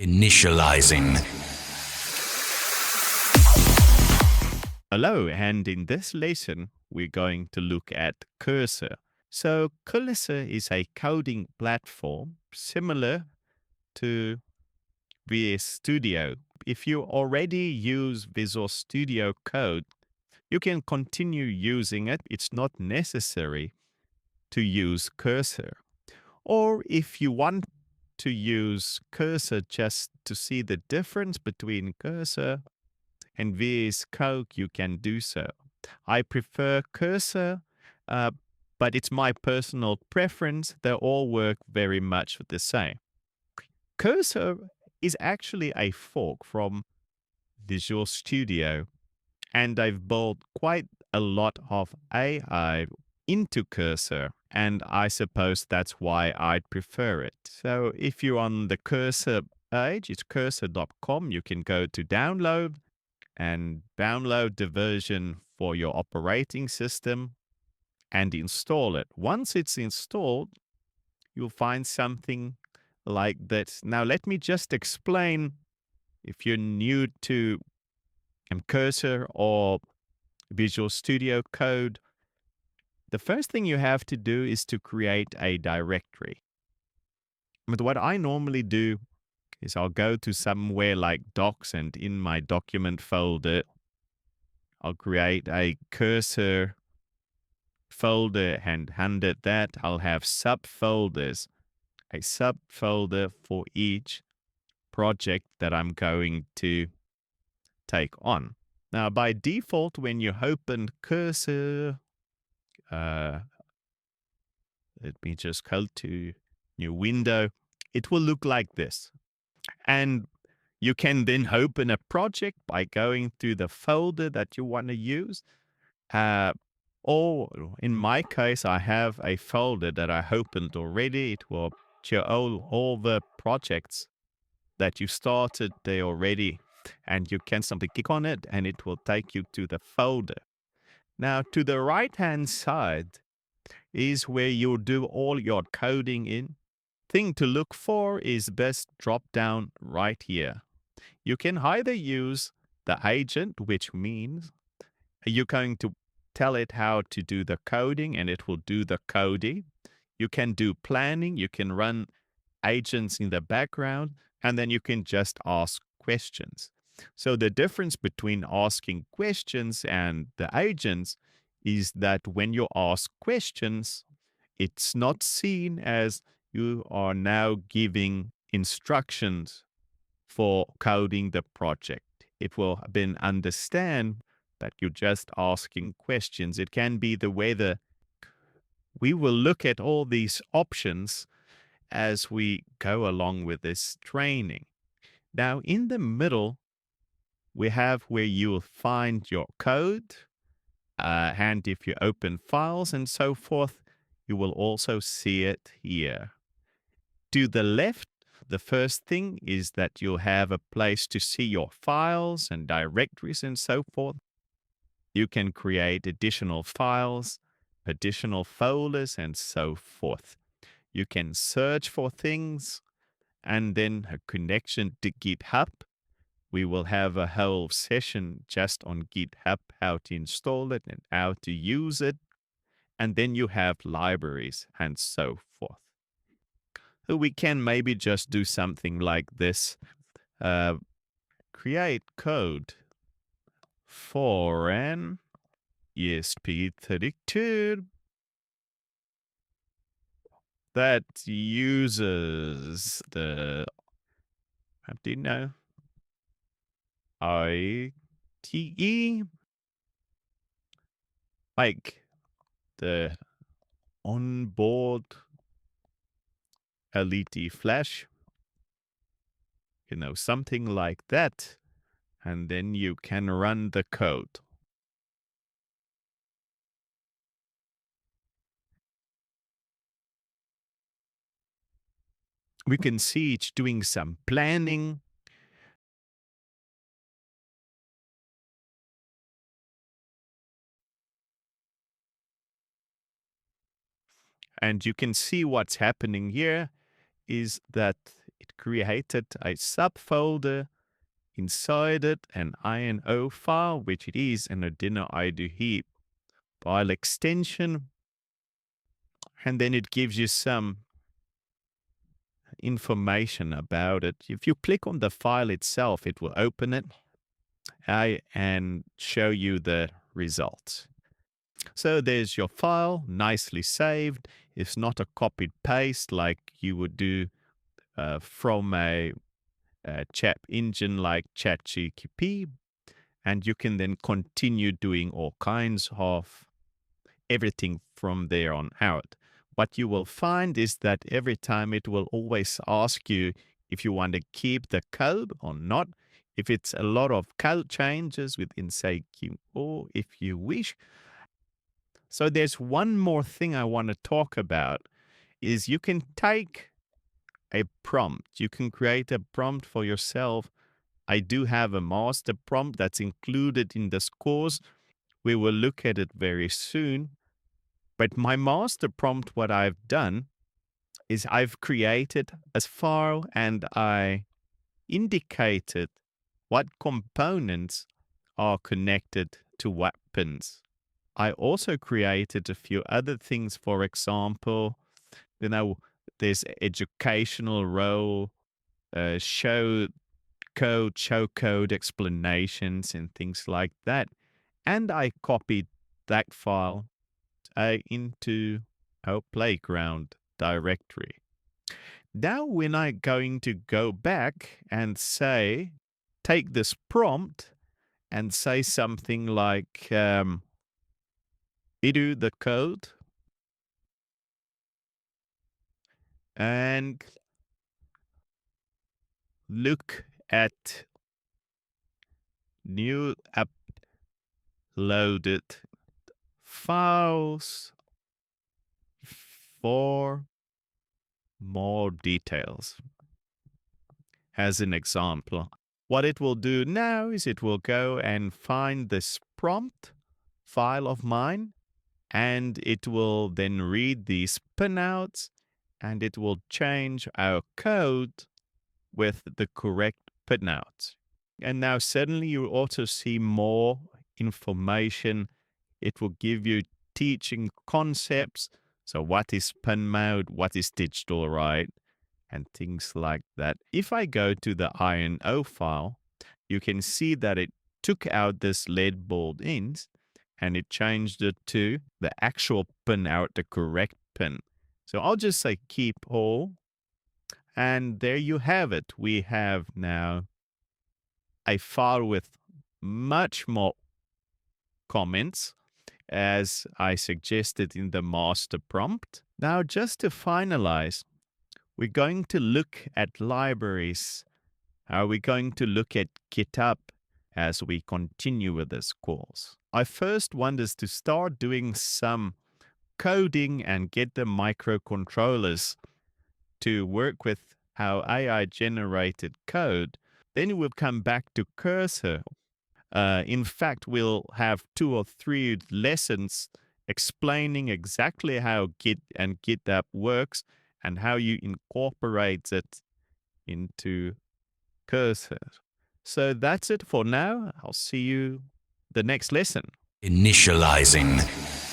Initializing. Hello, and in this lesson, we're going to look at Cursor. So, Cursor is a coding platform similar to VS Studio. If you already use Visual Studio Code, you can continue using it. It's not necessary to use Cursor. Or if you want to use Cursor just to see the difference between Cursor and VS Code, you can do so. I prefer Cursor, uh, but it's my personal preference. They all work very much the same. Cursor is actually a fork from Visual Studio, and I've built quite a lot of AI into Cursor, and I suppose that's why I'd prefer it. So if you're on the Cursor page, it's cursor.com, you can go to download and download the version for your operating system and install it. Once it's installed, you'll find something like this. Now, let me just explain if you're new to Cursor or Visual Studio Code. The first thing you have to do is to create a directory. But what I normally do is I'll go to somewhere like Docs, and in my document folder, I'll create a Cursor folder, and under that I'll have subfolders, a subfolder for each project that I'm going to take on. Now, by default, when you open Cursor, let me just go to new window, it will look like this. And you can then open a project by going to the folder that you want to use. Or in my case, I have a folder that I opened already. It will show all the projects that you started there already. And you can simply click on it and it will take you to the folder. Now, to the right-hand side is where you'll do all your coding in. Thing to look for is best drop down right here. You can either use the agent, which means you're going to tell it how to do the coding and it will do the coding. You can do planning, you can run agents in the background, and then you can just ask questions. So the difference between asking questions and the agents is that when you ask questions, it's not seen as you are now giving instructions for coding the project. It will then understand that you're just asking questions. It can be the weather. We will look at all these options as we go along with this training. Now, in the middle, we have where you'll find your code, and if you open files and so forth, you will also see it here. To the left, the first thing is that you'll have a place to see your files and directories and so forth. You can create additional files, additional folders, and so forth. You can search for things, and then a connection to GitHub. We will have a whole session just on GitHub, how to install it and how to use it. And then you have libraries and so forth. So we can maybe just do something like this. Create code for an ESP32 that uses the, how do you know, ITE, like the onboard LED flash, something like that. And then you can run the code. We can see it's doing some planning. And you can see what's happening here is that it created a subfolder inside it, an INO file, which it is an Arduino IDE heap file extension. And then it gives you some information about it. If you click on the file itself, it will open it and show you the results. So there's your file, nicely saved. It's not a copied paste like you would do from a chat engine like ChatGPT. And you can then continue doing all kinds of everything from there on out. What you will find is that every time it will always ask you if you want to keep the code or not, if it's a lot of code changes within, say, Q, or if you wish. So there's one more thing I want to talk about is you can take a prompt. You can create a prompt for yourself. I do have a master prompt that's included in this course. We will look at it very soon. But my master prompt, what I've done is I've created a file and I indicated what components are connected to what pins. I also created a few other things. For example, there's educational row, show code explanations and things like that. And I copied that file into our playground directory. Now, when I'm going to go back and say, take this prompt and say something like, redo the code and look at new uploaded files for more details. As an example, what it will do now is it will go and find this prompt file of mine, and it will then read these pinouts, and it will change our code with the correct pinouts. And now suddenly you also see more information. It will give you teaching concepts. So what is pin mode? What is digital write? And things like that. If I go to the INO file, you can see that it took out this lead ball ends and it changed it to the actual pin out, the correct pin. So I'll just say keep all. And there you have it. We have now a file with much more comments, as I suggested in the master prompt. Now, just to finalize, we're going to look at libraries. We're going to look at GitHub as we continue with this course. I first want us to start doing some coding and get the microcontrollers to work with our AI-generated code. Then we'll come back to Cursor. In fact, we'll have 2 or 3 lessons explaining exactly how Git and GitHub works and how you incorporate it into Cursor. So that's it for now. I'll see you the next lesson. Initializing.